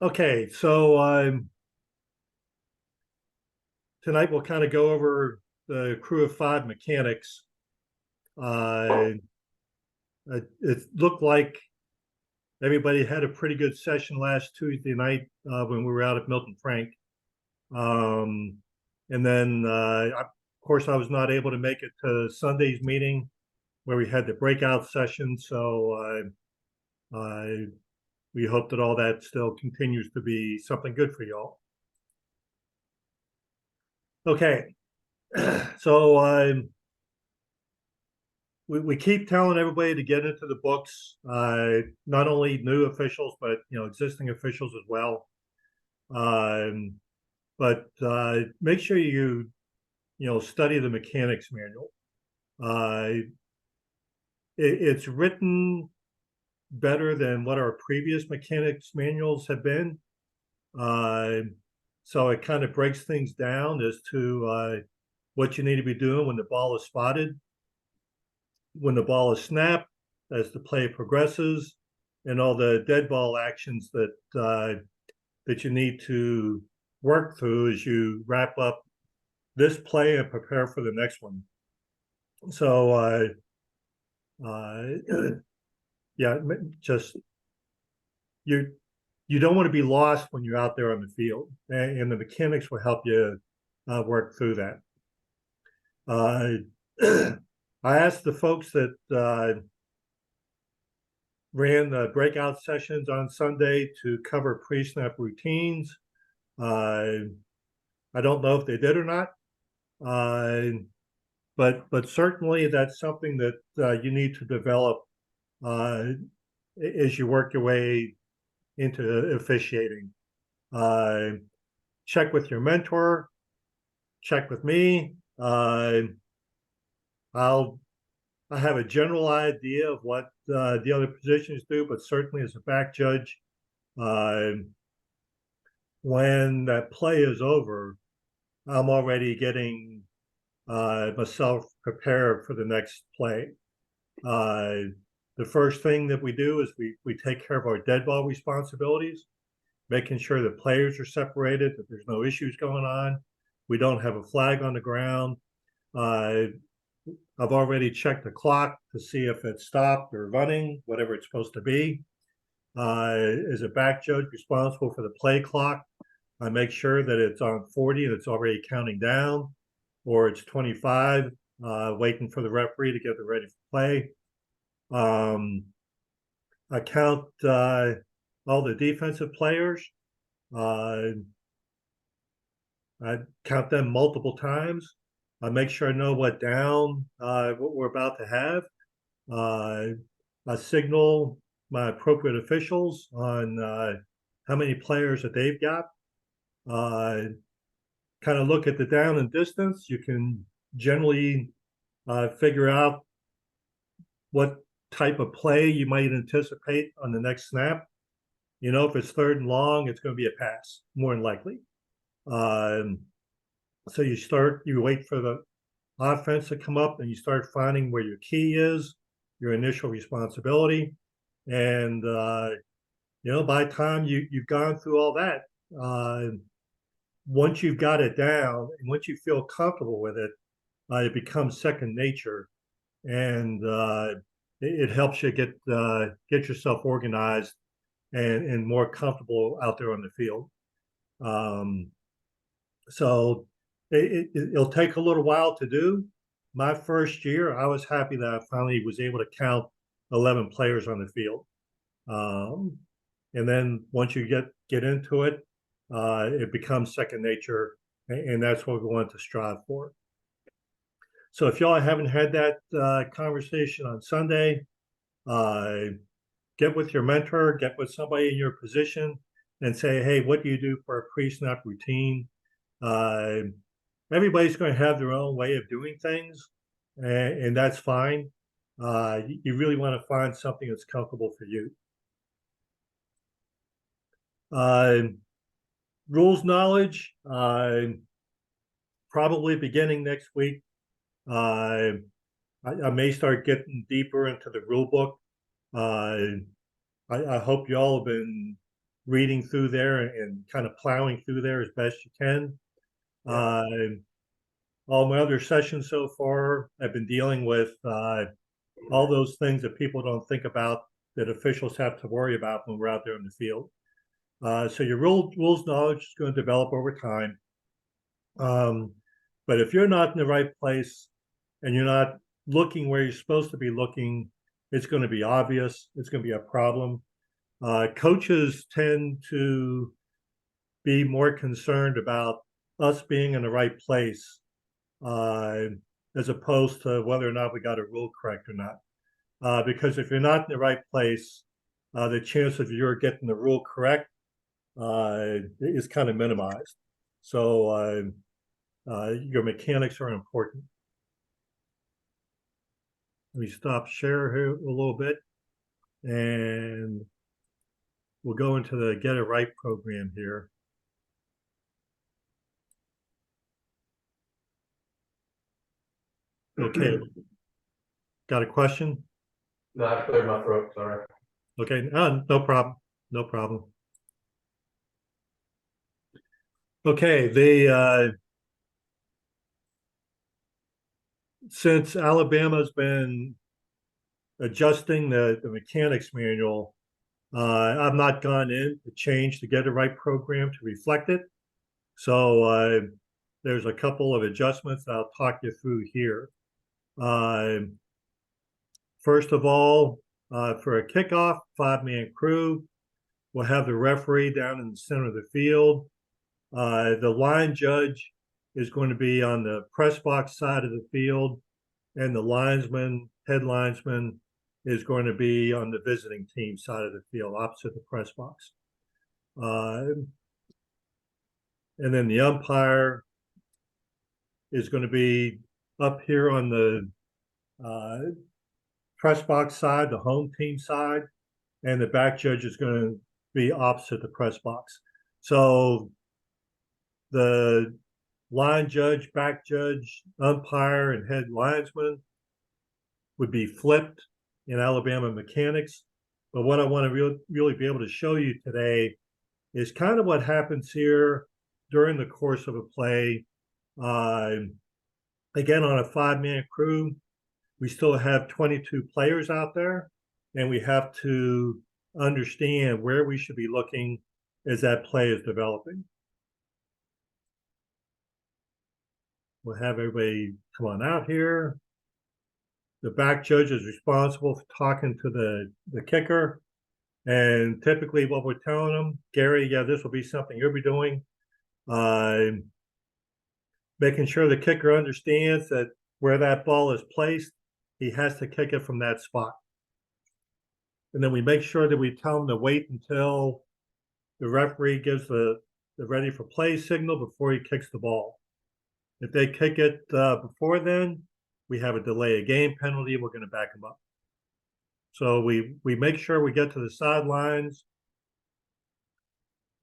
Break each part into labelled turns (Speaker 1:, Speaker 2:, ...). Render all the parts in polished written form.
Speaker 1: Okay, so tonight we'll kind of go over the crew of five mechanics. Uh, it looked like everybody had a pretty good session last Tuesday night when we were out at Milton Frank. Um, and then, of course, I was not able to make it to Sunday's meeting where we had the breakout session. So we hope that all that still continues to be something good for y'all. Okay, so we keep telling everybody to get into the books, not only new officials, but existing officials as well. But make sure you study the mechanics manual. It's written better than what our previous mechanics manuals have been. So it kind of breaks things down as to what you need to be doing when the ball is spotted, when the ball is snapped, as the play progresses, and all the dead ball actions that you need to work through as you wrap up this play and prepare for the next one. So yeah, just you don't want to be lost when you're out there on the field, and the mechanics will help you work through that. I asked the folks that ran the breakout sessions on Sunday to cover pre-snap routines. I don't know if they did or not, but certainly that's something that you need to develop as you work your way into officiating. Check with your mentor, check with me. I have a general idea of what the other positions do, but certainly as a back judge, when that play is over, I'm already getting myself prepared for the next play. The first thing that we do is we take care of our dead ball responsibilities, making sure that players are separated, that there's no issues going on. We don't have a flag on the ground. I've already checked the clock to see if it's stopped or running, whatever it's supposed to be. As a back judge responsible for the play clock, I make sure that it's on 40 and it's already counting down, or it's 25, waiting for the referee to get it ready for play. I count all the defensive players. I count them multiple times. I make sure I know what down what we're about to have. I signal my appropriate officials on how many players that they've got. Kind of look at the down and distance. You can generally figure out what type of play you might anticipate on the next snap. If it's third and long, it's going to be a pass, more than likely. So you wait for the offense to come up and you start finding where your key is, your initial responsibility. And, by the time you've gone through all that, once you've got it down and once you feel comfortable with it, it becomes second nature. And it helps you get yourself organized and more comfortable out there on the field. So it'll take a little while to do. My first year, I was happy that I finally was able to count 11 players on the field. And then once you get into it, it becomes second nature, and that's what we want to strive for. So if y'all haven't had that conversation on Sunday, get with your mentor, get with somebody in your position, and say, hey, what do you do for a pre-snap routine? Everybody's going to have their own way of doing things, and that's fine. You really want to find something that's comfortable for you. Rules knowledge, probably beginning next week. I may start getting deeper into the rule book. I hope y'all have been reading through there and kind of plowing through there as best you can.
Speaker 2: Yeah.
Speaker 1: All my other sessions so far, I've been dealing with all those things that people don't think about that officials have to worry about when we're out there in the field. So your rules knowledge is going to develop over time. But if you're not in the right place and you're not looking where you're supposed to be looking, it's going to be obvious. It's going to be a problem. Coaches tend to be more concerned about us being in the right place as opposed to whether or not we got a rule correct or not. Because if you're not in the right place, the chance of you're getting the rule correct is kind of minimized. So your mechanics are important. Let me stop share here a little bit, and we'll go into the Get It Right program here. Okay. Got a question?
Speaker 2: No, I cleared my throat. Sorry.
Speaker 1: Okay. No problem. No problem. Okay. Since Alabama's been adjusting the mechanics manual, I've not gone in to change the Get It Right program to reflect it. So there's a couple of adjustments that I'll talk you through here. First of all, for a kickoff, 5-man crew, we'll have the referee down in the center of the field. The line judge is going to be on the press box side of the field, and the linesman, head linesman, is going to be on the visiting team side of the field, opposite the press box. And then the umpire is going to be up here on the press box side, the home team side, and the back judge is going to be opposite the press box. So the line judge, back judge, umpire, and head linesman would be flipped in Alabama mechanics. But what I want to really be able to show you today is kind of what happens here during the course of a play. Again, on a 5-man crew, we still have 22 players out there, and we have to understand where we should be looking as that play is developing. We'll have everybody come on out here. The back judge is responsible for talking to the kicker. And typically what we're telling them, Gary, yeah, this will be something you'll be doing. Making sure the kicker understands that where that ball is placed, he has to kick it from that spot. And then we make sure that we tell him to wait until the referee gives the ready for play signal before he kicks the ball. If they kick it before then, we have a delay of game penalty. We're going to back them up. So we make sure we get to the sidelines,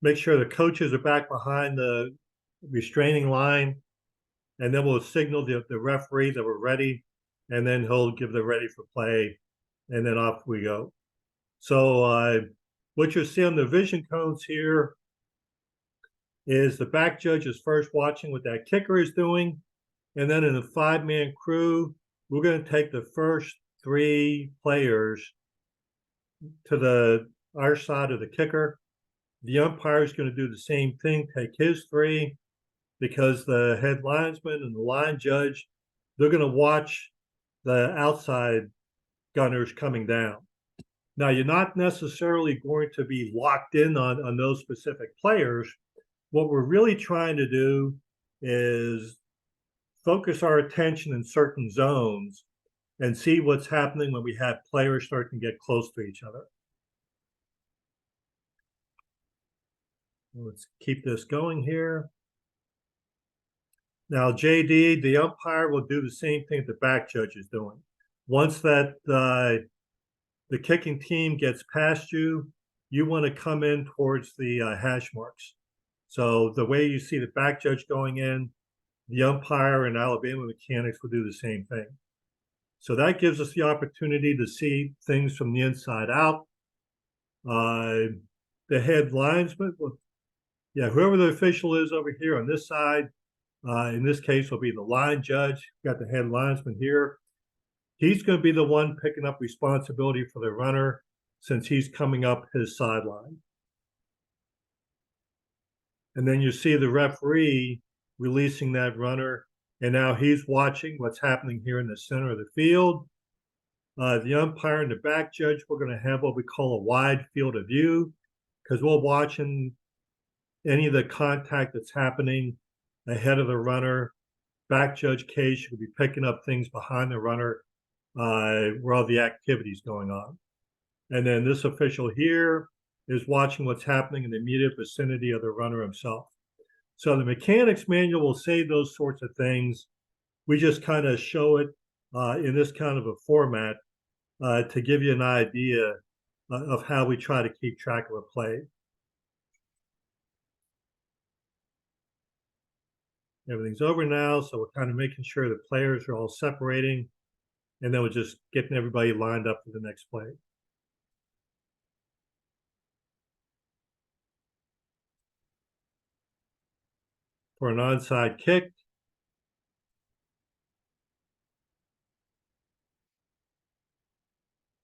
Speaker 1: make sure the coaches are back behind the restraining line, and then we'll signal the referee that we're ready, and then he'll give the ready for play, and then off we go. So what you'll see on the vision cones here is the back judge is first watching what that kicker is doing, and then in a 5-man crew, we're going to take the first 3 players to our side of the kicker. The umpire is going to do the same thing, take his 3, because the head linesman and the line judge, they're going to watch the outside gunners coming down. Now, you're not necessarily going to be locked in on those specific players. What we're really trying to do is focus our attention in certain zones and see what's happening when we have players starting to get close to each other. Let's keep this going here. Now, JD, the umpire, will do the same thing the back judge is doing. Once that the kicking team gets past you, you want to come in towards the hash marks. So the way you see the back judge going in, the umpire and Alabama mechanics will do the same thing. So that gives us the opportunity to see things from the inside out. the head linesman, yeah, whoever the official is over here on this side, in this case will be the line judge. Got the head linesman here. He's going to be the one picking up responsibility for the runner since he's coming up his sideline. And then you see the referee releasing that runner, and now he's watching what's happening here in the center of the field. The umpire and the back judge, we're going to have what we call a wide field of view because we're watching any of the contact that's happening ahead of the runner. Back judge case should be picking up things behind the runner where all the activity is going on. And then this official here is watching what's happening in the immediate vicinity of the runner himself. So the mechanics manual will say those sorts of things. We just kind of show it in this kind of a format to give you an idea of how we try to keep track of a play. Everything's over now, so we're kind of making sure the players are all separating, and then we're just getting everybody lined up for the next play. For an onside kick,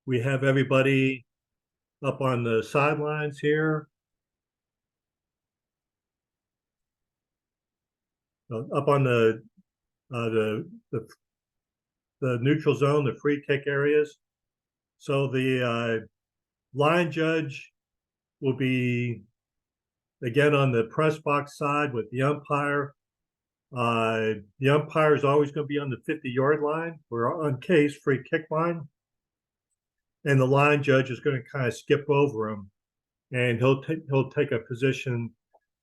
Speaker 1: we have everybody up on the sidelines here. Up on the neutral zone, the free kick areas. So the line judge will be again on the press box side with the umpire. The umpire is always going to be on the 50-yard line. We're on case free kick line, and the line judge is going to kind of skip over him, and he'll take a position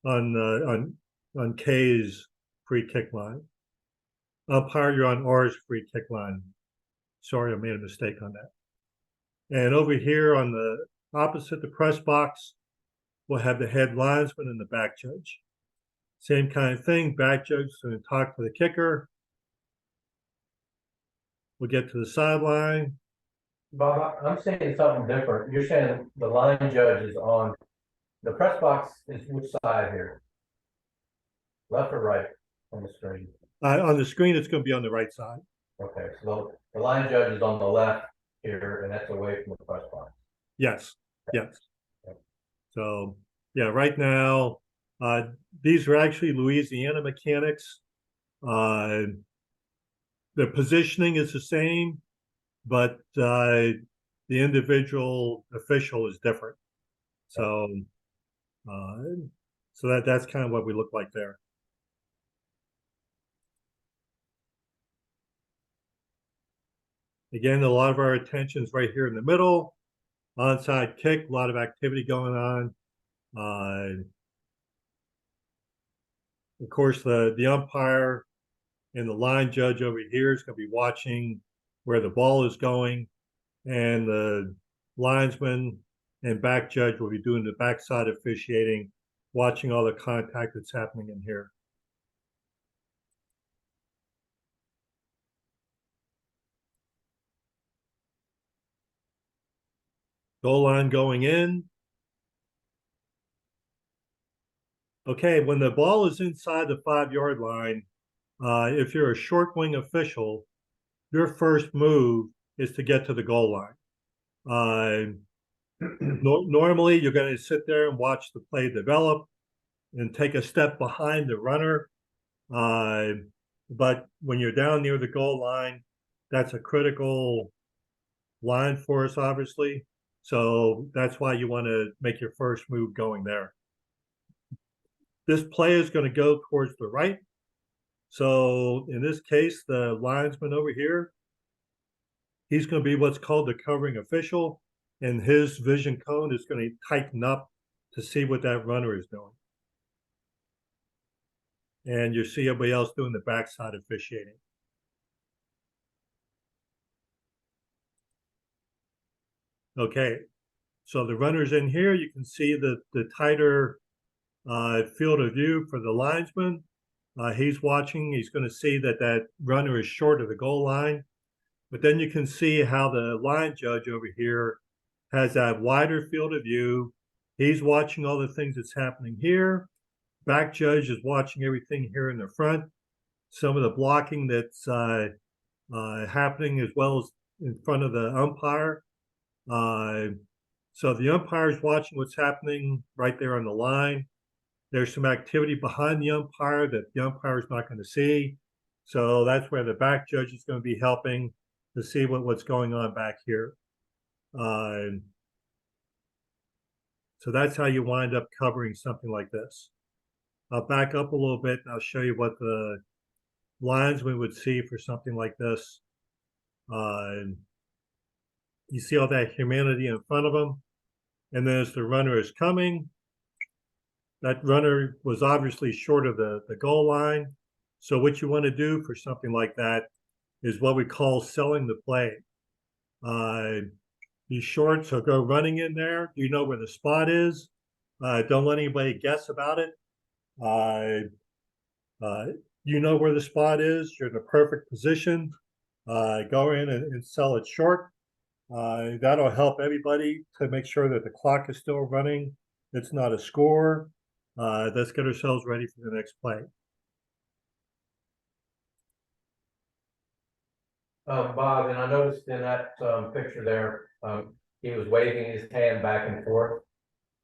Speaker 1: on K's free kick line. Umpire, you're on R's free kick line. Sorry, I made a mistake on that. And over here on the opposite the press box, we'll have the head linesman and the back judge. Same kind of thing. Back judge is going to talk to the kicker. We'll get to the sideline.
Speaker 2: Bob, I'm saying something different. You're saying the line judge is on the press box is which side here? Left or right on the screen?
Speaker 1: On the screen, it's going to be on the right side.
Speaker 2: Okay, so the line judge is on the left here, and that's away from the press box.
Speaker 1: Yes, yes. So, yeah, right now, these are actually Louisiana mechanics. The positioning is the same, but the individual official is different. So, that's kind of what we look like there. Again, a lot of our attention is right here in the middle. Onside kick, a lot of activity going on. Of course, the umpire and the line judge over here is going to be watching where the ball is going, and the linesman and back judge will be doing the backside officiating, watching all the contact that's happening in here. Goal line going in. Okay, when the ball is inside the 5-yard line, if you're a short wing official, your first move is to get to the goal line. Normally, you're going to sit there and watch the play develop and take a step behind the runner. But when you're down near the goal line, that's a critical line for us, obviously. So that's why you want to make your first move going there. This play is going to go towards the right. So in this case, the linesman over here, he's going to be what's called the covering official, and his vision cone is going to tighten up to see what that runner is doing. And you see everybody else doing the backside officiating. Okay, so the runner's in here. You can see the tighter field of view for the linesman. He's watching. He's going to see that that runner is short of the goal line. But then you can see how the line judge over here has that wider field of view. He's watching all the things that's happening here. Back judge is watching everything here in the front. Some of the blocking that's happening as well as in front of the umpire. So the umpire is watching what's happening right there on the line. There's some activity behind the umpire that the umpire is not going to see. So that's where the back judge is going to be helping to see what's going on back here. So that's how you wind up covering something like this. I'll back up a little bit and I'll show you what the linesman would see for something like this. You see all that humanity in front of him. And then as the runner is coming, that runner was obviously short of the goal line. So what you want to do for something like that is what we call selling the play. He's short, so go running in there. You know where the spot is. Don't let anybody guess about it. You know where the spot is. You're in the perfect position. Go in and sell it short. That'll help everybody to make sure that the clock is still running. It's not a score. Let's get ourselves ready for the next play.
Speaker 2: Bob, and I noticed in that picture there, he was waving his hand back and forth.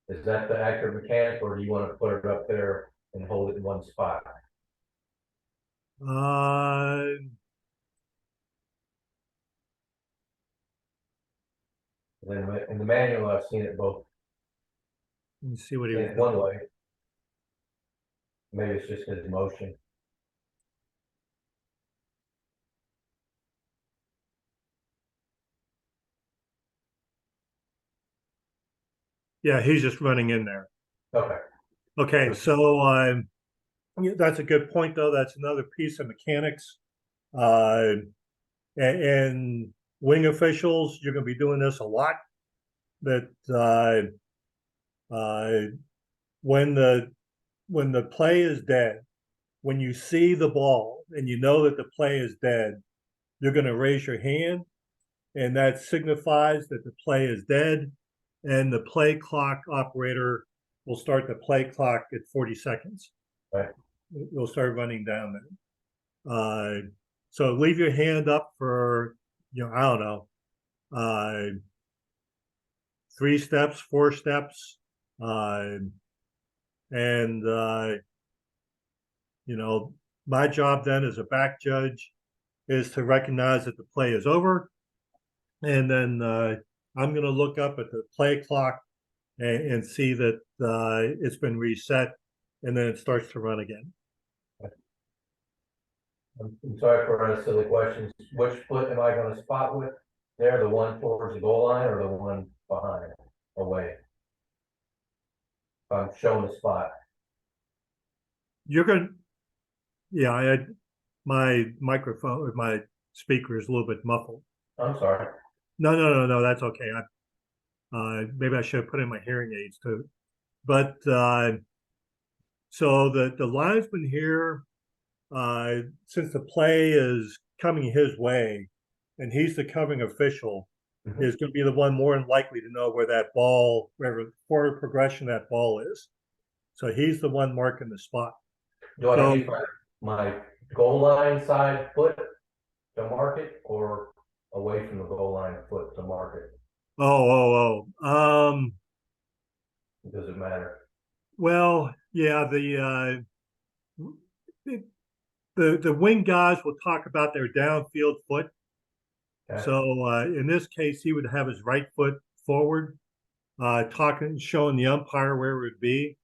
Speaker 2: Is that the accurate mechanic, or do you want to put it up there and hold it in one spot? Then in the manual, I've seen it both.
Speaker 1: Let me see what he was
Speaker 2: one way. Maybe it's just his motion.
Speaker 1: Yeah, he's just running in there.
Speaker 2: Okay.
Speaker 1: Okay, so that's a good point, though. That's another piece of mechanics. And wing officials, you're going to be doing this a lot. That when the play is dead, when you see the ball and you know that the play is dead, you're going to raise your hand, and that signifies that the play is dead, and the play clock operator will start the play clock at 40 seconds.
Speaker 2: Right.
Speaker 1: It'll start running down then. So leave your hand up for, I don't know, 3 steps, 4 steps. My job then as a back judge is to recognize that the play is over. And then I'm going to look up at the play clock and see that it's been reset, and then it starts to run again.
Speaker 2: I'm sorry for a silly questions. Which foot am I going to spot with? There, the one towards the goal line, or the one behind, away? If I'm showing the spot.
Speaker 1: You're going to, yeah, I had my microphone or my speaker is a little bit muffled.
Speaker 2: I'm sorry.
Speaker 1: No, that's okay. Maybe I should have put in my hearing aids too. But so the linesman here, since the play is coming his way, and he's the covering official, is going to be the one more than likely to know where that ball, wherever forward progression that ball is. So he's the one marking the spot.
Speaker 2: Do I use my goal line side foot to mark it, or away from the goal line foot to mark it? Does it matter?
Speaker 1: Well, yeah, the wing guys will talk about their downfield foot. Okay. So in this case, he would have his right foot forward, showing the umpire where it would be.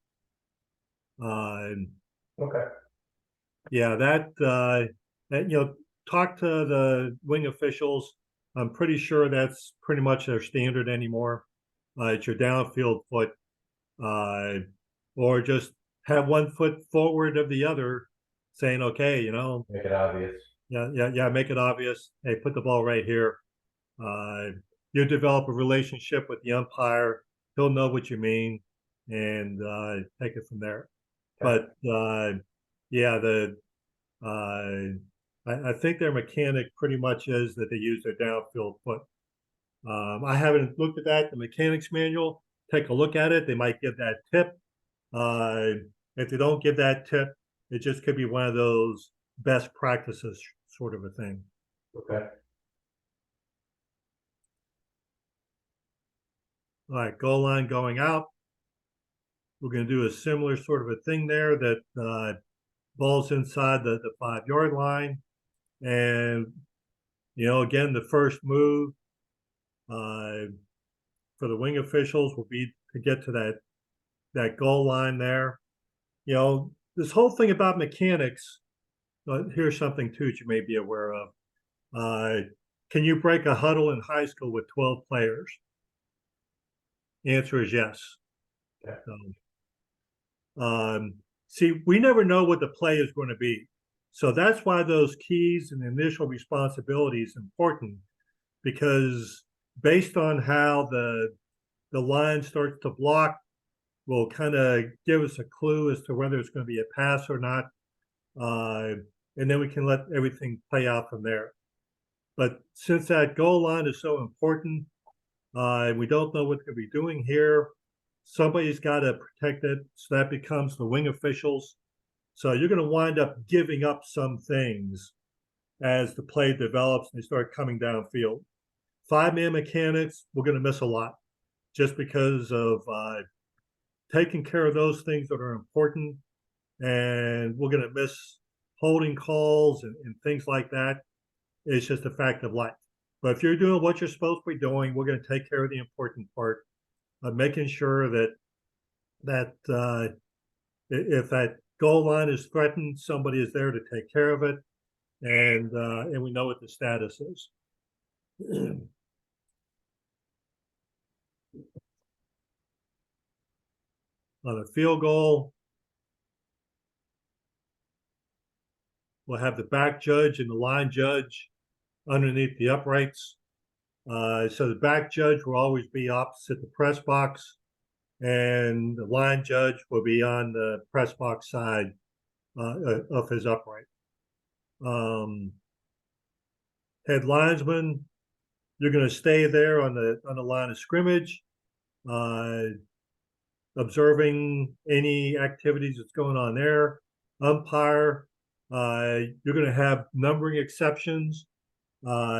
Speaker 2: Okay.
Speaker 1: Yeah, that talk to the wing officials. I'm pretty sure that's pretty much their standard anymore. It's your downfield foot, or just have one foot forward of the other, saying, okay,
Speaker 2: make it obvious.
Speaker 1: Yeah, make it obvious. Hey, put the ball right here. You develop a relationship with the umpire. He'll know what you mean, and take it from there. Okay. But yeah, I think their mechanic pretty much is that they use their downfield foot. I haven't looked at that, the mechanics manual, take a look at it. They might give that tip. If they don't give that tip, it just could be one of those best practices sort of a thing.
Speaker 2: Okay.
Speaker 1: All right, goal line going out. We're going to do a similar sort of a thing there that ball's inside the 5-yard line. And, again, the first move for the wing officials will be to get to that goal line there. This whole thing about mechanics, here's something too that you may be aware of. Can you break a huddle in high school with 12 players? The answer is yes.
Speaker 2: Yeah.
Speaker 1: See, we never know what the play is going to be. So that's why those keys and initial responsibility is important, because based on how the line starts to block will kind of give us a clue as to whether it's going to be a pass or not. And then we can let everything play out from there. But since that goal line is so important, we don't know what they're going to be doing here. Somebody's got to protect it. So that becomes the wing officials. So you're going to wind up giving up some things as the play develops and they start coming downfield. 5-man mechanics, we're going to miss a lot just because of taking care of those things that are important. And we're going to miss holding calls and things like that. It's just a fact of life. But if you're doing what you're supposed to be doing, we're going to take care of the important part of making sure that if that goal line is threatened, somebody is there to take care of it, and we know what the status is. On a field goal, we'll have the back judge and the line judge underneath the uprights. So the back judge will always be opposite the press box, and the line judge will be on the press box side of his upright. Head linesman, you're going to stay there on the line of scrimmage, observing any activities that's going on there. Umpire, you're going to have numbering exceptions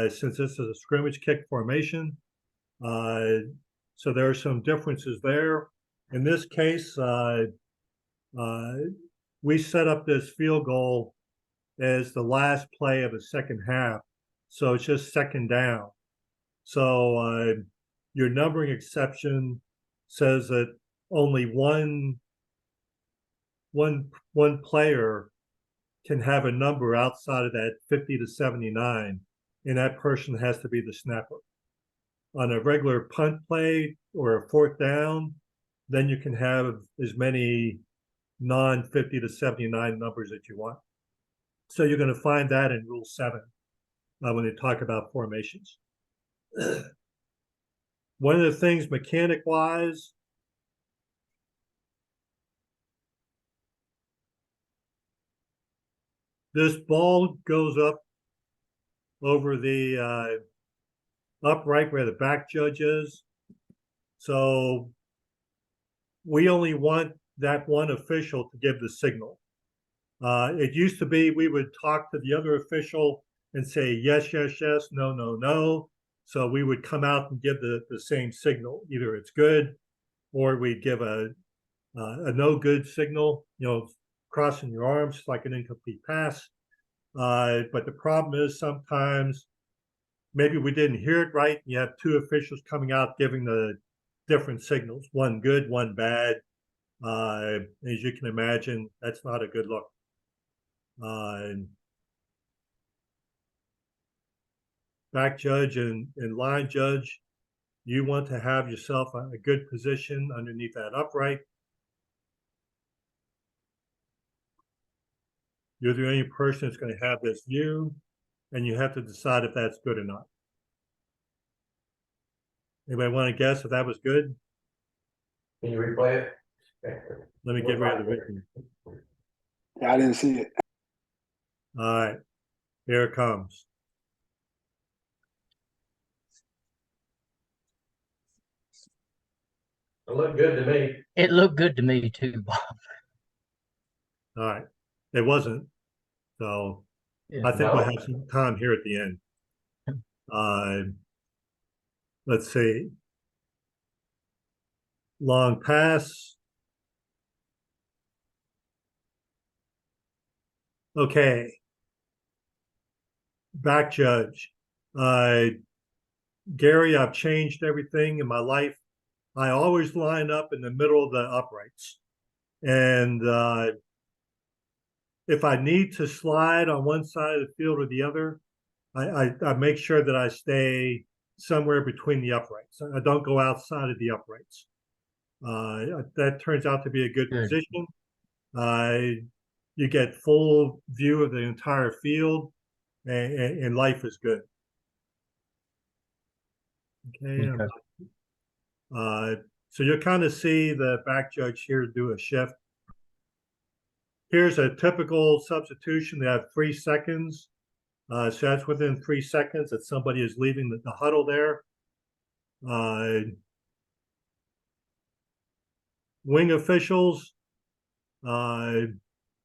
Speaker 1: since this is a scrimmage kick formation. So there are some differences there. In this case, we set up this field goal as the last play of the second half. So it's just second down. So your numbering exception says that only one player can have a number outside of that 50 to 79, and that person has to be the snapper. On a regular punt play or a fourth down, then you can have as many non-50 to 79 numbers that you want. So you're going to find that in Rule 7 when they talk about formations. One of the things mechanic-wise, this ball goes up over the upright where the back judge is. So we only want that one official to give the signal. It used to be we would talk to the other official and say, yes, yes, yes, no, no, no. So we would come out and give the same signal. Either it's good or we'd give a no good signal, crossing your arms like an incomplete pass. But the problem is sometimes maybe we didn't hear it right. You have two officials coming out giving the different signals, one good, one bad. As you can imagine, that's not a good look. Back judge and line judge, you want to have yourself a good position underneath that upright. You're the only person that's going to have this view, and you have to decide if that's good or not. Anybody want to guess if that was good?
Speaker 2: Can you replay it?
Speaker 1: Let me get rid of the vision.
Speaker 3: Yeah, I didn't see it.
Speaker 1: All right, here it comes.
Speaker 2: It looked good to me.
Speaker 4: It looked good to me too, Bob.
Speaker 1: All right. It wasn't. So
Speaker 4: Yeah.
Speaker 1: I think we'll
Speaker 2: No.
Speaker 1: have some time here at the end. Let's see. Long pass. Okay. Back judge. Gary, I've changed everything in my life. I always line up in the middle of the uprights. And if I need to slide on one side of the field or the other, I make sure that I stay somewhere between the uprights. I don't go outside of the uprights. That turns out to be a good position. You get full view of the entire field, and life is good. Okay. So you'll kind of see the back judge here do a shift. Here's a typical substitution. They have 3 seconds. So that's within 3 seconds that somebody is leaving the huddle there. Wing officials, you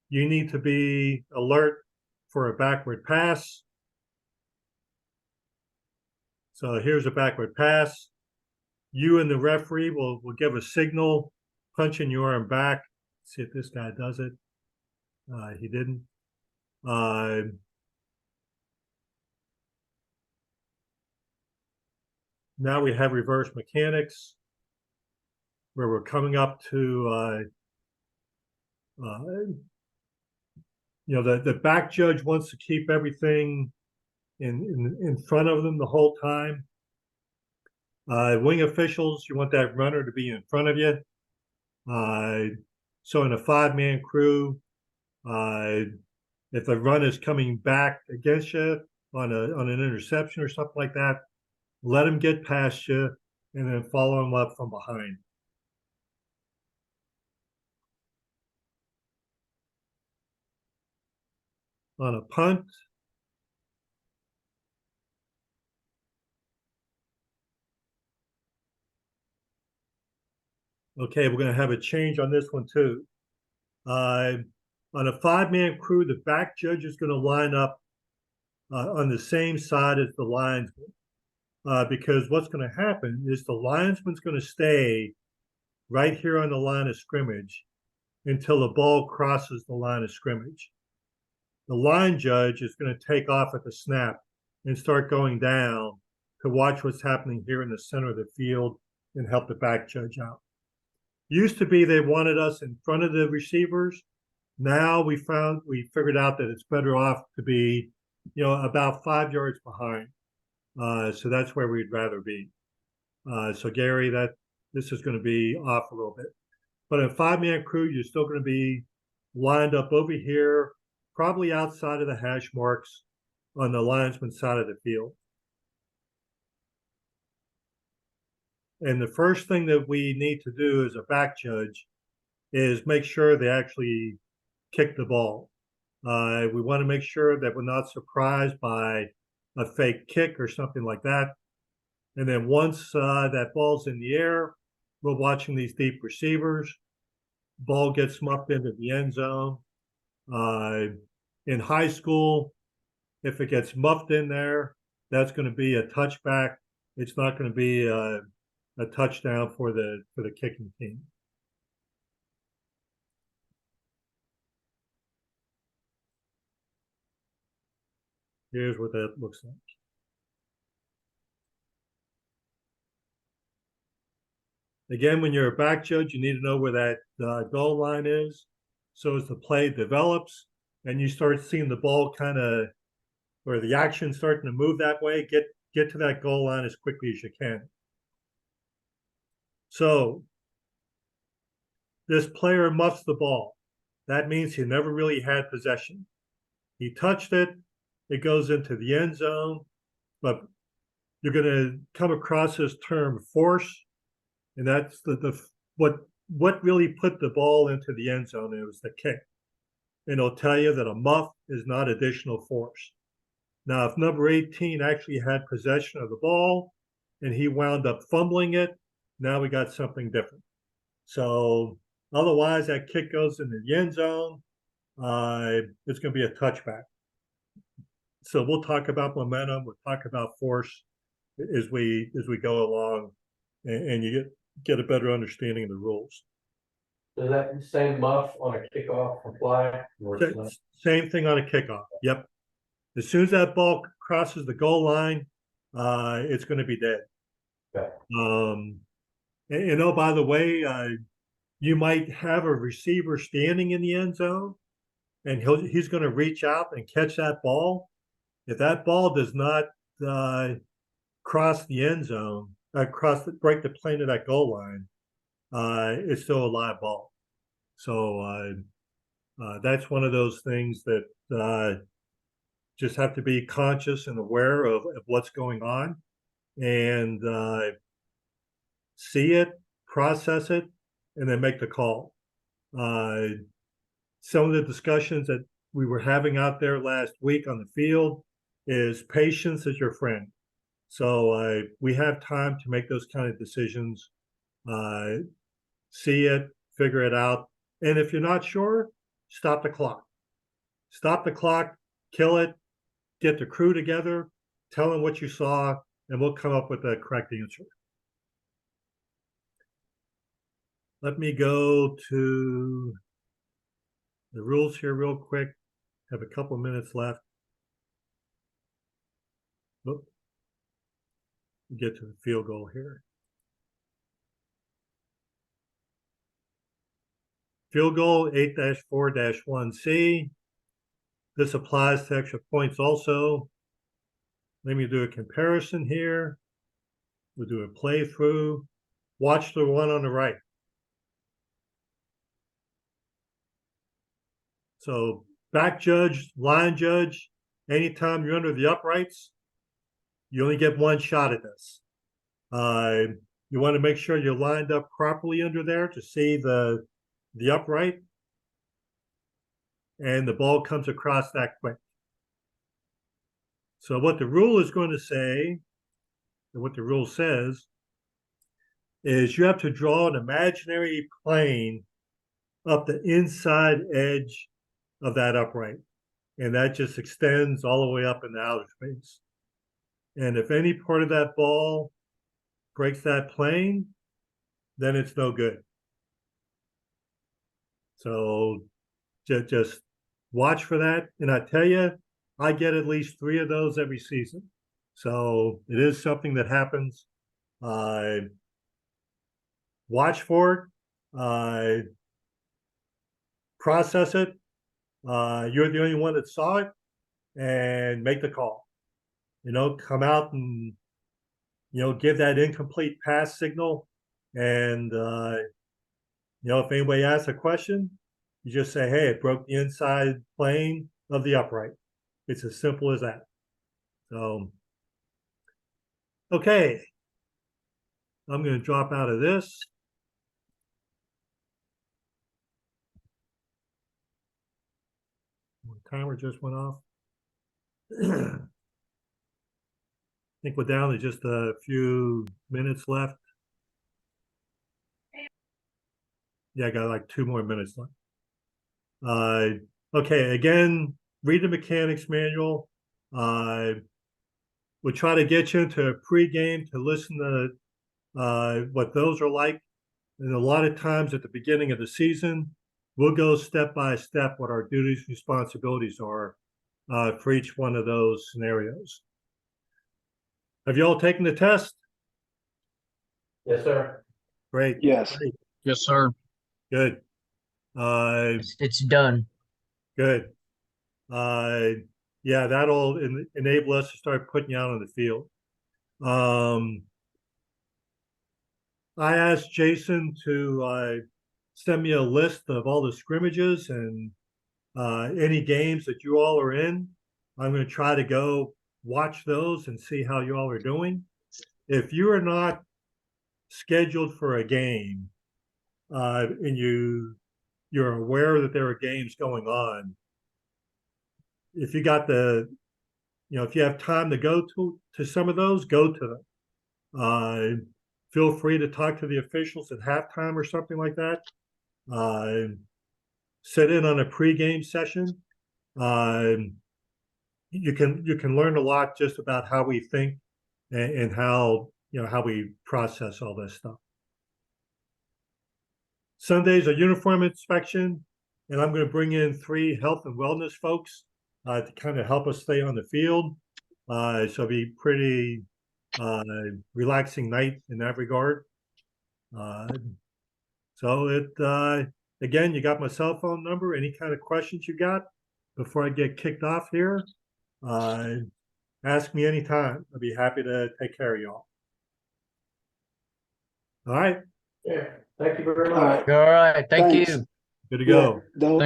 Speaker 1: need to be alert for a backward pass. So here's a backward pass. You and the referee will give a signal, punching your arm back. See if this guy does it. He didn't. Now we have reverse mechanics, where we're coming up to, the back judge wants to keep everything in front of them the whole time. Wing officials, you want that runner to be in front of you. So in a 5-man crew, if the run is coming back against you on an interception or something like that, let them get past you and then follow them up from behind. On a punt, okay, we're going to have a change on this one too. On a 5-man crew, the back judge is going to line up on the same side as the linesman, because what's going to happen is the linesman's going to stay right here on the line of scrimmage until the ball crosses the line of scrimmage. The line judge is going to take off at the snap and start going down to watch what's happening here in the center of the field and help the back judge out. Used to be they wanted us in front of the receivers. Now we figured out that it's better off to be, about 5 yards behind. So that's where we'd rather be. So Gary, this is going to be off a little bit. But in a 5-man crew, you're still going to be lined up over here, probably outside of the hash marks on the linesman side of the field. And the first thing that we need to do as a back judge is make sure they actually kick the ball. We want to make sure that we're not surprised by a fake kick or something like that. And then once that ball's in the air, we're watching these deep receivers. Ball gets muffed into the end zone. In high school, if it gets muffed in there, that's going to be a touchback. It's not going to be a touchdown for the kicking team. Here's what that looks like. Again, when you're a back judge, you need to know where that goal line is. So as the play develops and you start seeing the ball kind of, or the action starting to move that way, get to that goal line as quickly as you can. So this player muffs the ball. That means he never really had possession. He touched it. It goes into the end zone, but you're going to come across this term force, and that's what really put the ball into the end zone. It was the kick, and it'll tell you that a muff is not additional force. Now, if number 18 actually had possession of the ball and he wound up fumbling it, now we got something different. So otherwise, that kick goes into the end zone. It's going to be a touchback. So we'll talk about momentum. We'll talk about force as we go along, and you get a better understanding of the rules.
Speaker 2: Does that same muff on a kickoff apply? Or it's not?
Speaker 1: Same thing on a kickoff. Yep. As soon as that ball crosses the goal line, it's going to be dead.
Speaker 2: Okay.
Speaker 1: And oh, by the way, you might have a receiver standing in the end zone, and he's going to reach out and catch that ball. If that ball does not cross the end zone, break the plane of that goal line, it's still a live ball. So that's one of those things that just have to be conscious and aware of what's going on, and see it, process it, and then make the call. Some of the discussions that we were having out there last week on the field is patience is your friend. So we have time to make those kind of decisions, see it, figure it out. And if you're not sure, stop the clock. Stop the clock, kill it, get the crew together, tell them what you saw, and we'll come up with the correct answer. Let me go to the rules here real quick. Have a couple of minutes left. Oop. Get to the field goal here. Field goal 8-4-1C. This applies to extra points also. Let me do a comparison here. We'll do a playthrough. Watch the one on the right. So back judge, line judge, anytime you're under the uprights, you only get one shot at this. You want to make sure you're lined up properly under there to see the upright, and the ball comes across that quick. So what the rule is going to say, and what the rule says, is you have to draw an imaginary plane up the inside edge of that upright. And that just extends all the way up in the outer space. And if any part of that ball breaks that plane, then it's no good. So just watch for that. And I tell you, I get at least 3 of those every season. So it is something that happens. Watch for it. Process it. You're the only one that saw it, and make the call. Come out and give that incomplete pass signal. And if anybody asks a question, you just say, hey, it broke the inside plane of the upright. It's as simple as that. So okay, I'm going to drop out of this. Timer just went off. I think we're down to just a few minutes left. Yeah, I got like 2 more minutes left. Okay, again, read the mechanics manual. We'll try to get you into a pregame to listen to what those are like. And a lot of times at the beginning of the season, we'll go step by step what our duties and responsibilities are for each one of those scenarios. Have you all taken the test?
Speaker 2: Yes, sir.
Speaker 1: Great.
Speaker 3: Yes.
Speaker 1: Great.
Speaker 4: Yes, sir.
Speaker 1: Good.
Speaker 4: It's done.
Speaker 1: Good. Yeah, that'll enable us to start putting you out on the field. I asked Jason to send me a list of all the scrimmages and any games that you all are in. I'm going to try to go watch those and see how you all are doing. If you are not scheduled for a game and you're aware that there are games going on, if you got if you have time to go to some of those, go to them. feel free to talk to the officials at halftime or something like that. Sit in on a pregame session. You can learn a lot just about how we think and how how we process all this stuff. Sunday's a uniform inspection, and I'm going to bring in 3 health and wellness folks to kind of help us stay on the field. So it'll be pretty relaxing night in that regard. Again, you got my cell phone number. Any kind of questions you got before I get kicked off here, ask me anytime. I'll be happy to take care of y'all. All right,
Speaker 2: Yeah, thank you very
Speaker 3: All
Speaker 2: much.
Speaker 3: right.
Speaker 4: All right. Thank
Speaker 3: Thanks.
Speaker 4: you.
Speaker 1: good to go.
Speaker 3: Yeah,
Speaker 4: Thanks.